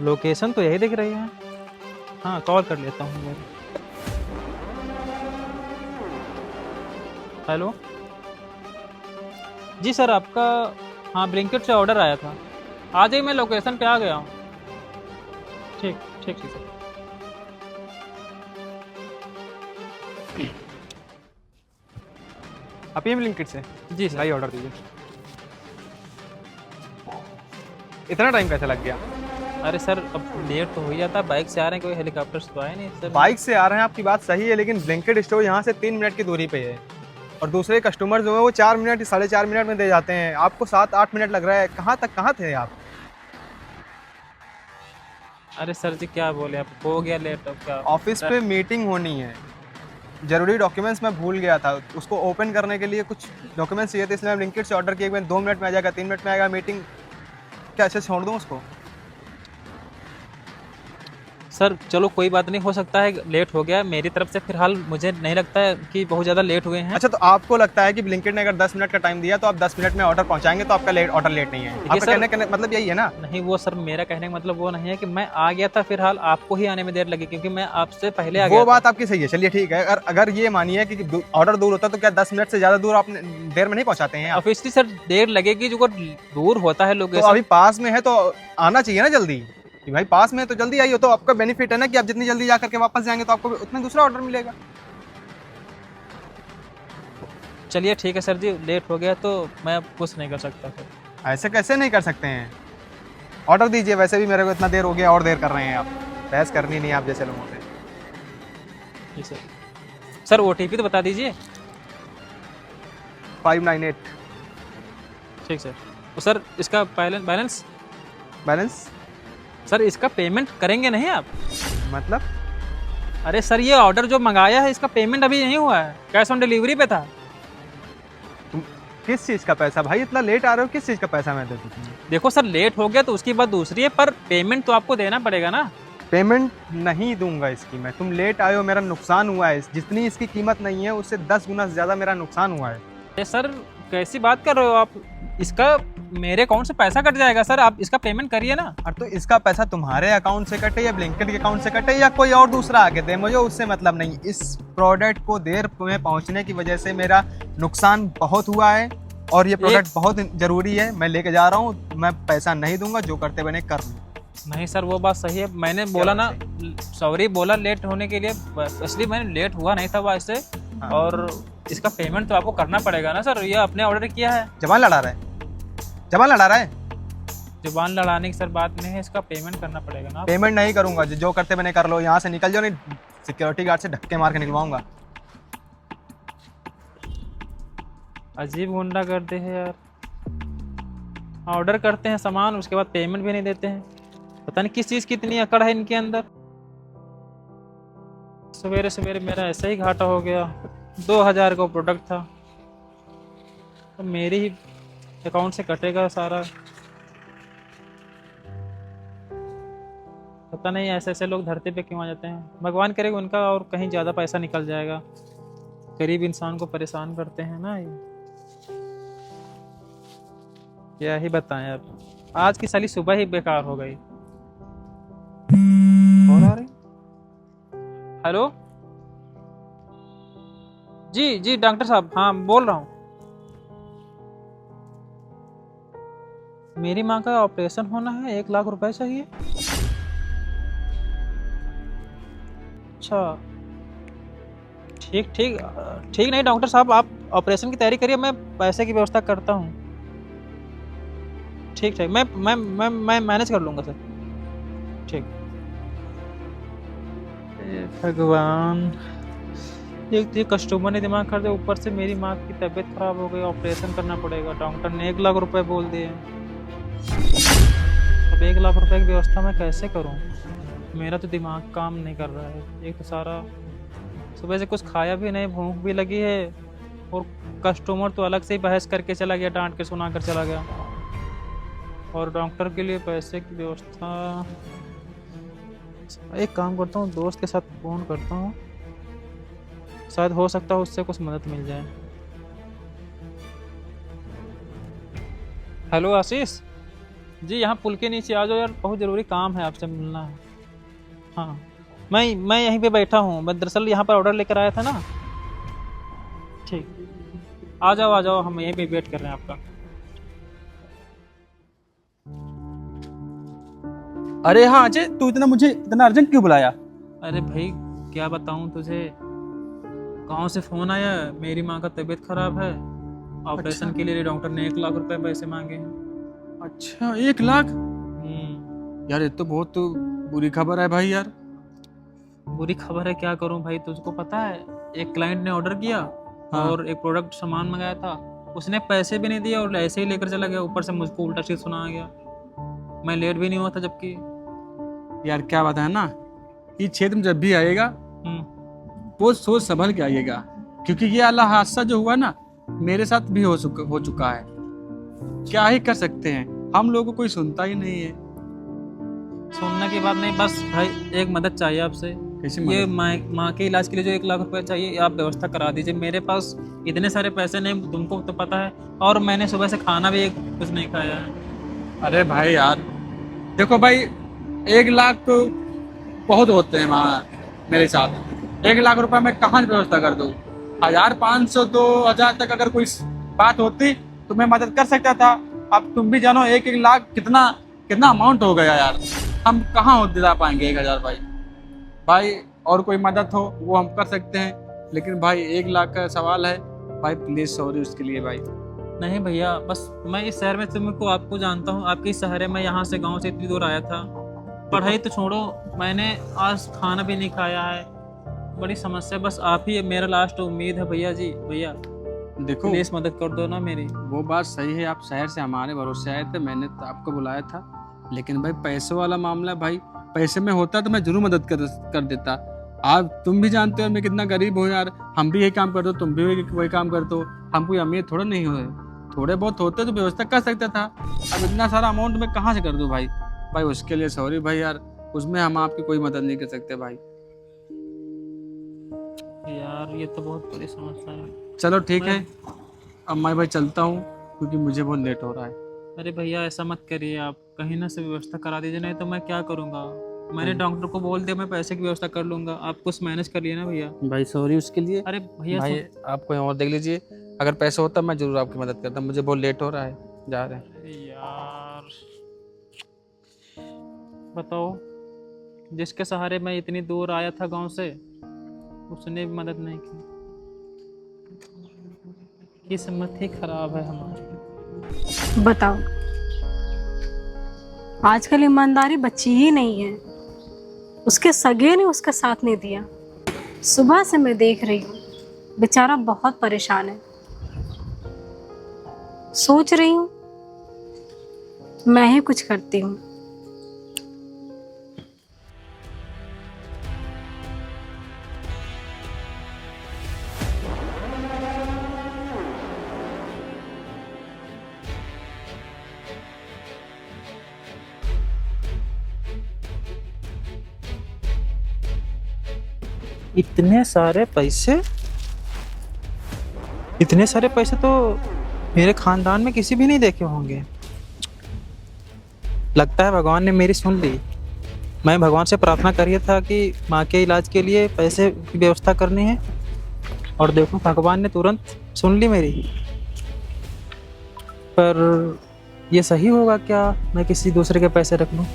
Location तो यही दिख रही है। हाँ, कॉल कर लेता हूँ मैं। हेलो जी सर, आपका हाँ ब्लिंकिट से ऑर्डर आया था। आ जाइए, मैं लोकेशन पे आ गया हूँ। ठीक ठीक ठीक सर। आप ये ब्लिंकिट से जी सर। भाई ऑर्डर दीजिए। इतना टाइम कैसे लग गया? अरे सर, अब लेट तो हो ही जाता है, बाइक से आ रहे हैं, कोई हेलीकॉप्टर से तो आए नहीं सर। बाइक से आ रहे हैं, आपकी बात सही है, लेकिन ब्लिंकिट स्टोर यहाँ से 3 मिनट की दूरी पे है और दूसरे कस्टमर जो है वो 4 मिनट 4.5 मिनट में दे जाते हैं। आपको 7-8 मिनट लग रहा है। कहाँ थे आप? अरे सर जी, क्या बोले, अब हो गया लेट, अब क्या। ऑफिस पे मीटिंग होनी है, जरूरी डॉक्यूमेंट्स मैं भूल गया था, उसको ओपन करने के लिए कुछ डॉक्यूमेंट्स चाहिए थे, इसलिए मैं ब्लिंकिट से ऑर्डर किया। 2 मिनट में आ जाएगा, 3 मिनट में आएगा। मीटिंग क्या ऐसे छोड़ दूँ उसको? सर चलो कोई बात नहीं, हो सकता है लेट हो गया मेरी तरफ से। फिलहाल मुझे नहीं लगता है कि बहुत ज़्यादा लेट हुए हैं। अच्छा, तो आपको लगता है कि ब्लिंकिट ने अगर 10 मिनट का टाइम दिया तो आप 10 मिनट में ऑर्डर पहुंचाएंगे, तो आपका ऑर्डर लेट नहीं है? आपका सर, कहने मतलब यही है ना? नहीं वो सर, मेरा कहने का मतलब वो नहीं है कि मैं आ गया था, फिलहाल आपको ही आने में देर लगी, क्योंकि मैं आपसे पहले आ गया वो था। बात आपकी सही है, चलिए ठीक है। अगर ये मानिए कि ऑर्डर दूर होता तो क्या 10 मिनट से ज्यादा दूर आप देर में नहीं पहुंचाते हैं आप? ऑब्वियसली सर, देर लगेगी, जो दूर होता है तो लोकेशन। अभी पास में है तो आना चाहिए ना जल्दी, कि भाई पास में है तो जल्दी आइए। तो आपका बेनिफिट है ना कि आप जितनी जल्दी जाकर के वापस जाएंगे तो आपको उतना दूसरा ऑर्डर मिलेगा। चलिए ठीक है सर जी, लेट हो गया तो मैं कुछ नहीं कर सकता फिर। ऐसे कैसे नहीं कर सकते हैं? ऑर्डर दीजिए। वैसे भी मेरे को इतना देर हो गया और देर कर रहे हैं आप। बहस करनी नहीं आप जैसे लोगों से। जी सर। सर OTP तो बता दीजिए। 598 ठीक सर। तो सर इसका बैलेंस बैलेंस सर, इसका पेमेंट करेंगे नहीं आप? मतलब? अरे सर, ये ऑर्डर जो मंगाया है इसका पेमेंट अभी नहीं हुआ है, कैश ऑन डिलीवरी पे था। किस चीज़ का पैसा भाई? इतना लेट आ रहे हो, किस चीज़ का पैसा मैं दे दूँ तुम्हें? देखो सर, लेट हो गया तो उसकी बात दूसरी है, पर पेमेंट तो आपको देना पड़ेगा ना। पेमेंट नहीं दूंगा इसकी मैं। तुम लेट आए हो, मेरा नुकसान हुआ है। जितनी इसकी कीमत नहीं है उससे 10 गुना ज़्यादा मेरा नुकसान हुआ है। अरे सर, कैसी बात कर रहे हो आप? इसका मेरे अकाउंट से पैसा कट जाएगा सर, आप इसका पेमेंट करिए ना। और तो इसका पैसा तुम्हारे अकाउंट से कटे या ब्लिंकिट के अकाउंट से कटे या कोई और दूसरा आके दे, मुझे उससे मतलब नहीं। इस प्रोडक्ट को देर में पहुंचने की वजह से मेरा नुकसान बहुत हुआ है और ये प्रोडक्ट बहुत जरूरी है। मैं लेके जा रहा हूँ, मैं पैसा नहीं दूंगा, जो करते बने कर लो। नहीं सर, वो बात सही है, मैंने बोला ना, सॉरी बोला लेट होने के लिए, इसलिए मैंने लेट हुआ नहीं था वैसे। हाँ। और इसका पेमेंट तो आपको करना पड़ेगा ना सर, ये आपने ऑर्डर किया है। जबान लड़ा रहा है, जबान लड़ा रहा है। जुबान लड़ाने की सर बात नहीं है, इसका पेमेंट करना पड़ेगा ना। पेमेंट नहीं करूंगा, जो करते बने कर लो। यहाँ से निकल जाओ, नहीं सिक्योरिटी गार्ड से धक्के मार के निकलवाऊंगा। अजीब गुंडागर्दी है यार, ऑर्डर करते हैं सामान, उसके बाद पेमेंट भी नहीं देते हैं। पता नहीं किस चीज़ की इतनी अकड़ है इनके अंदर। सवेरे सवेरे मेरा ऐसा ही घाटा हो गया। 2000 का प्रोडक्ट था, तो मेरी ही अकाउंट से कटेगा सारा। पता नहीं ऐसे ऐसे लोग धरती पे क्यों आ जाते हैं। भगवान करेगा उनका और कहीं ज़्यादा पैसा निकल जाएगा। गरीब इंसान को परेशान करते हैं ना ये। क्या ही बताएं अब, आज की साली सुबह ही बेकार हो गई। कौन आ रही? हेलो जी जी, डॉक्टर साहब, हाँ बोल रहा हूँ। मेरी माँ का ऑपरेशन होना है, 1 लाख रुपए चाहिए। अच्छा, ठीक ठीक ठीक। नहीं डॉक्टर साहब, आप ऑपरेशन की तैयारी करिए, मैं पैसे की व्यवस्था करता हूँ। ठीक ठीक, मैं मैनेज कर लूँगा सर। ठीक। भगवान, एक कस्टमर ने दिमाग खा दिया, ऊपर से मेरी माँ की तबीयत खराब हो गई, ऑपरेशन करना पड़ेगा। डॉक्टर ने 1 लाख रुपए बोल दिए। अब 1 लाख रुपए की व्यवस्था मैं कैसे करूं? मेरा तो दिमाग काम नहीं कर रहा है। एक तो सारा सुबह से कुछ खाया भी नहीं, भूख भी लगी है, और कस्टमर तो अलग से ही बहस करके चला गया, डांट के सुना कर चला गया। और डॉक्टर के लिए पैसे की व्यवस्था, एक काम करता हूँ, दोस्त के साथ फ़ोन करता हूँ। शायद हो सकता है उससे कुछ मदद मिल जाए। हेलो आशीष जी, यहाँ पुल के नीचे आ जाओ यार, बहुत ज़रूरी काम है, आपसे मिलना है। हाँ, मैं यहीं पे बैठा हूँ, मैं दरअसल यहाँ पर ऑर्डर लेकर आया था ना। ठीक, आ जाओ, हम यहीं पे वेट कर रहे हैं आपका। अरे हाँ अजय, तू मुझे इतना अर्जेंट क्यों बुलाया? अरे भाई क्या बताऊँ तुझे, गाँव से फ़ोन आया, मेरी माँ का तबीयत खराब है, ऑपरेशन अच्छा। के लिए डॉक्टर ने 1 लाख रुपए पैसे मांगे हैं। अच्छा 1 लाख? यार ये तो बहुत बुरी खबर है भाई यार। बुरी खबर है, क्या करूं भाई, तुझको पता है एक क्लाइंट ने ऑर्डर किया हाँ। और एक प्रोडक्ट सामान मंगाया था, उसने पैसे भी नहीं दिए और ऐसे ही लेकर चला गया, ऊपर से मुझको उल्टा सीधा सुना गया, मैं लेट भी नहीं हुआ था जबकि। यार क्या बात है ना, ये क्षेत्र में जब भी आएगा वो सोच संभल के आइएगा, क्योंकि ये वाला हादसा जो हुआ ना मेरे साथ भी हो चुका है। क्या ही कर सकते हैं, हम लोगों को कोई सुनता ही नहीं है। सुनने की बात नहीं, बस भाई एक मदद चाहिए आपसे। कैसे ये मदद? माँ के इलाज के लिए जो 1 लाख रुपए चाहिए, आप व्यवस्था करा दीजिए। मेरे पास इतने सारे पैसे नहीं, तुमको तो पता है, और मैंने सुबह से खाना भी कुछ नहीं खाया है। अरे भाई यार देखो भाई, 1 लाख तो बहुत होते हैं वहाँ मेरे साथ। 1 लाख रुपए मैं कहाँ से व्यवस्था कर दूँ? 1000, 500, 2000 तक अगर कोई बात होती तो मैं मदद कर सकता था। अब तुम भी जानो 1 लाख कितना अमाउंट हो गया यार, हम कहाँ दिला पाएंगे 1000 भाई। और कोई मदद हो वो हम कर सकते हैं, लेकिन भाई 1 लाख का सवाल है भाई, प्लीज सॉरी उसके लिए भाई। नहीं भैया, बस मैं इस शहर में तुमको आपको जानता हूँ, आपके इस शहर में, यहाँ से गांव से इतनी दूर आया था, पढ़ाई तो छोड़ो, मैंने आज खाना भी नहीं खाया है, बड़ी समस्या। बस आप ही मेरा लास्ट उम्मीद है भैया जी, भैया देखो प्लीज मदद कर दो ना मेरी। वो बात सही है, आप शहर से हमारे भरोसे आए थे, मैंने तो आपको बुलाया था, लेकिन भाई पैसों वाला मामला है भाई, पैसे में होता तो मैं जरूर मदद कर देता। आप तुम भी जानते हो मैं कितना गरीब हूँ यार, हम भी यही काम करते हो, तुम भी वही काम करते हो, हम कोई अमीर थोड़ा नहीं हुए, थोड़े बहुत होते तो व्यवस्था कर सकता था। अब इतना सारा अमाउंट मैं कहाँ से कर दूँ भाई? भाई उसके लिए सॉरी भाई यार, उसमें हम आपकी कोई मदद नहीं कर सकते भाई। यार ये तो बहुत बड़ी समस्या है। चलो ठीक है, अब मैं भाई चलता हूँ क्योंकि मुझे बहुत लेट हो रहा है। अरे भैया ऐसा मत करिए, आप कहीं ना से व्यवस्था करा दीजिए, नहीं तो मैं क्या करूँगा। मैंने डॉक्टर को बोल दिया मैं पैसे की व्यवस्था कर लूंगा, आप कुछ मैनेज कर लिए ना भैया। भाई सॉरी उसके लिए। अरे भैया भाई आप कोई और देख लीजिए, अगर पैसे होता मैं जरूर आपकी मदद करता, मुझे बहुत लेट हो रहा है, जा रहे हैं। अरे यार बताओ, जिसके सहारे मैं इतनी दूर आया था गांव से, उसने भी मदद नहीं की। किस्मत ही खराब है हमारी। बताओ, आजकल ईमानदारी बची ही नहीं है। उसके सगे ने उसका साथ नहीं दिया। सुबह से मैं देख रही हूँ, बेचारा बहुत परेशान है। सोच रही हूँ मैं ही कुछ करती हूँ। इतने सारे पैसे तो मेरे खानदान में किसी भी नहीं देखे होंगे। लगता है भगवान ने मेरी सुन ली। मैं भगवान से प्रार्थना करी था कि माँ के इलाज के लिए पैसे की व्यवस्था करनी है, और देखो भगवान ने तुरंत सुन ली मेरी। पर ये सही होगा क्या मैं किसी दूसरे के पैसे रख लूँ?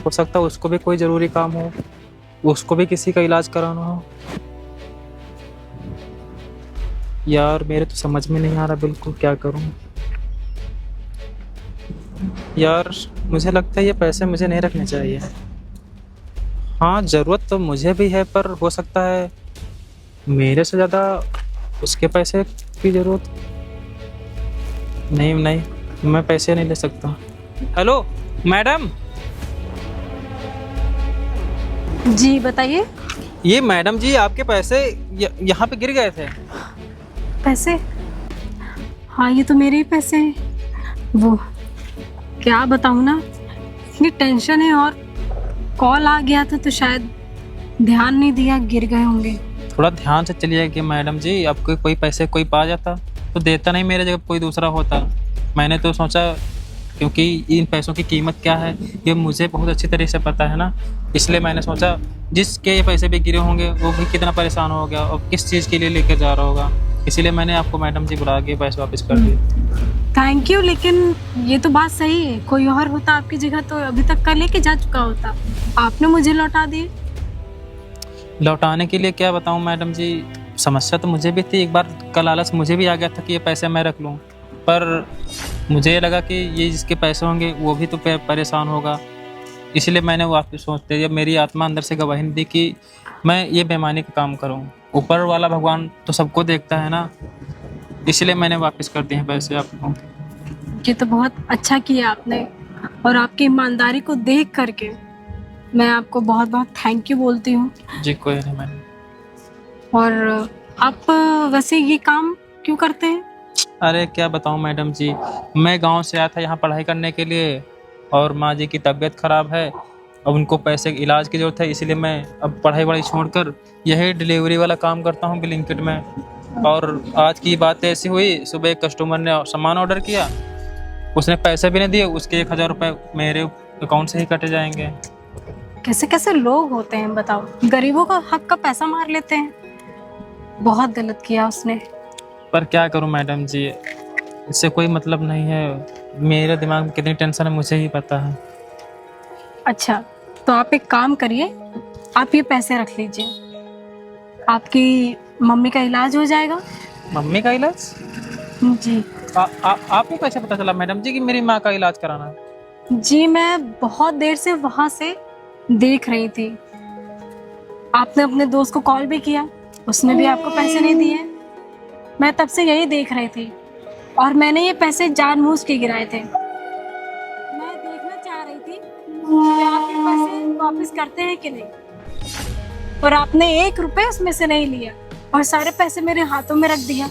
हो सकता है उसको भी कोई ज़रूरी काम हो, उसको भी किसी का इलाज कराना हो। यार मेरे तो समझ में नहीं आ रहा बिल्कुल क्या करूं। यार मुझे लगता है ये पैसे मुझे नहीं रखने चाहिए। हाँ ज़रूरत तो मुझे भी है, पर हो सकता है मेरे से ज़्यादा उसके पैसे की ज़रूरत। नहीं, मैं पैसे नहीं ले सकता। Hello madam. जी बताइए। ये मैडम जी आपके पैसे यहाँ पे गिर गए थे। पैसे? हाँ ये तो मेरे ही पैसे हैं। वो क्या बताऊँ ना, इतनी टेंशन है और कॉल आ गया था तो शायद ध्यान नहीं दिया, गिर गए होंगे। थोड़ा ध्यान से चलिए कि मैडम जी, आपको कोई पैसे कोई पा जाता तो देता नहीं, मेरे जगह कोई दूसरा होता। मैंने तो सोचा, क्योंकि इन पैसों की कीमत क्या है ये मुझे बहुत अच्छी तरह से पता है ना, इसलिए मैंने सोचा जिसके ये पैसे भी गिरे होंगे वो भी कितना परेशान हो गया और किस चीज़ के लिए लेकर जा रहा होगा, इसीलिए मैंने आपको मैडम जी बुला के पैसे वापस कर दिए। थैंक यू, लेकिन ये तो बात सही है, कोई और होता आपकी जगह तो अभी तक का लेके जा चुका होता, आपने मुझे लौटा दिए। लौटाने के लिए क्या बताऊं मैडम जी, समस्या तो मुझे भी थी, एक बार का लालच मुझे भी आ गया था कि ये पैसे मैं रख लूं, पर मुझे लगा कि ये जिसके पैसे होंगे वो भी तो परेशान होगा, इसलिए मैंने वापस सोचते जब मेरी आत्मा अंदर से गवाही दी कि मैं ये बेईमानी का काम करूं। ऊपर वाला भगवान तो सबको देखता है ना, इसलिए मैंने वापस कर दिए हैं पैसे आपको। ये तो बहुत अच्छा किया आपने, और आपकी ईमानदारी को देख करके मैं आपको बहुत बहुत थैंक यू बोलती हूँ। जी कोई नहीं मैडम। और आप वैसे ये काम क्यों करते हैं? अरे क्या बताऊं मैडम जी, मैं गांव से आया था यहाँ पढ़ाई करने के लिए, और माँ जी की तबीयत ख़राब है, अब उनको पैसे की इलाज की ज़रूरत है, इसलिए मैं अब पढ़ाई वढ़ाई छोड़कर यही डिलीवरी वाला काम करता हूँ ब्लिंकिट में। और आज की बात ऐसी हुई, सुबह एक कस्टमर ने सामान ऑर्डर किया, उसने पैसे भी नहीं दिए, उसके 1000 रुपये मेरे अकाउंट से ही कटे जाएंगे। कैसे कैसे लोग होते हैं बताओ, गरीबों का हक का पैसा मार लेते हैं, बहुत गलत किया उसने। पर क्या करूं मैडम जी, इससे कोई मतलब नहीं है, मेरे दिमाग में कितनी टेंशन है मुझे ही पता है। अच्छा, तो आप एक काम करिए, आप ये पैसे रख लीजिए, आपकी मम्मी का इलाज हो जाएगा। मम्मी का इलाज? जी आपको कैसे पता चला मैडम जी कि मेरी माँ का इलाज कराना है? जी, मैं बहुत देर से वहां से देख रही थी, आपने अपने दोस्त को कॉल भी किया, उसने भी आपको पैसे नहीं दिए, मैं तब से यही देख रही थी, और मैंने ये पैसे जानबूझ के गिराए थे। मैं देखना चाह रही थी कि आप ये पैसे वापस करते हैं कि नहीं, और आपने 1 रुपए उसमें से नहीं लिया और सारे पैसे मेरे हाथों में रख दिया।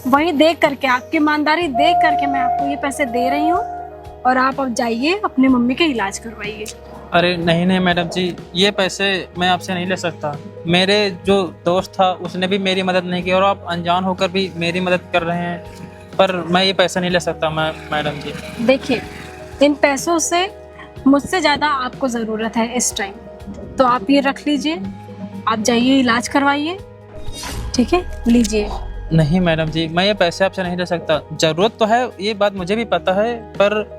वही देख करके, आपकी ईमानदारी देख करके मैं आपको ये पैसे दे रही हूँ, और आप अब जाइए अपनी मम्मी का इलाज करवाइए। अरे नहीं नहीं मैडम जी, ये पैसे मैं आपसे नहीं ले सकता, मेरे जो दोस्त था उसने भी मेरी मदद नहीं की, और आप अनजान होकर भी मेरी मदद कर रहे हैं, पर मैं ये पैसा नहीं ले सकता मैडम जी। देखिए, इन पैसों से मुझसे ज़्यादा आपको ज़रूरत है इस टाइम, तो आप ये रख लीजिए, आप जाइए इलाज करवाइए, ठीक है, लीजिए। नहीं मैडम जी, मैं ये पैसे आपसे नहीं ले सकता, ज़रूरत तो है, ये बात मुझे भी पता है, पर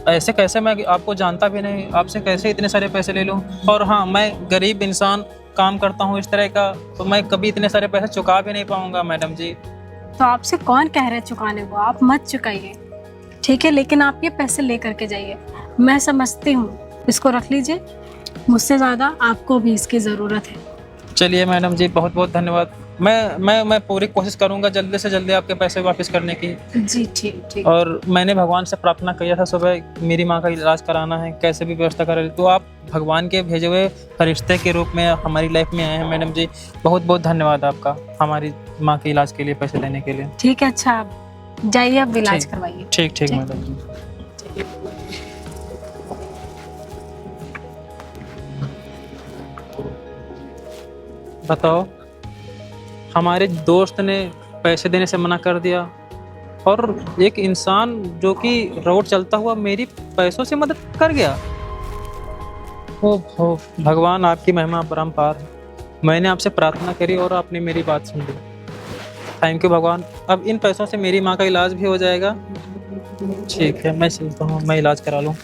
ऐसे कैसे, मैं आपको जानता भी नहीं, आपसे कैसे इतने सारे पैसे ले लूं? और हाँ, मैं गरीब इंसान काम करता हूं इस तरह का, तो मैं कभी इतने सारे पैसे चुका भी नहीं पाऊंगा मैडम जी। तो आपसे कौन कह रहा है चुकाने को, आप मत चुकाइए, ठीक है, लेकिन आप ये पैसे ले करके जाइए, मैं समझती हूँ, इसको रख लीजिए, मुझसे ज़्यादा आपको भी इसकी ज़रूरत है। चलिए मैडम जी, बहुत बहुत धन्यवाद, मैं पूरी कोशिश करूंगा जल्दी से जल्दी आपके पैसे वापस करने की। जी ठीक ठीक। और मैंने भगवान से प्रार्थना किया था सुबह, मेरी माँ का इलाज कराना है, कैसे भी व्यवस्था करें, तो आप भगवान के भेजे हुए फरिश्ते के रूप में हमारी लाइफ में आए हैं मैडम जी, बहुत बहुत धन्यवाद आपका हमारी माँ के इलाज के लिए पैसे देने के लिए। ठीक है, अच्छा आप जाइए, अब इलाज करवाइए। ठीक ठीक ठीक। मैडम जी। बताओ, हमारे दोस्त ने पैसे देने से मना कर दिया, और एक इंसान जो कि रोड चलता हुआ मेरी पैसों से मदद कर गया। हो भगवान, आपकी महिमा अपरंपार है, मैंने आपसे प्रार्थना करी और आपने मेरी बात सुन ली, थैंक यू भगवान। अब इन पैसों से मेरी माँ का इलाज भी हो जाएगा। ठीक है, मैं चलता हूँ, मैं इलाज करा लूँ।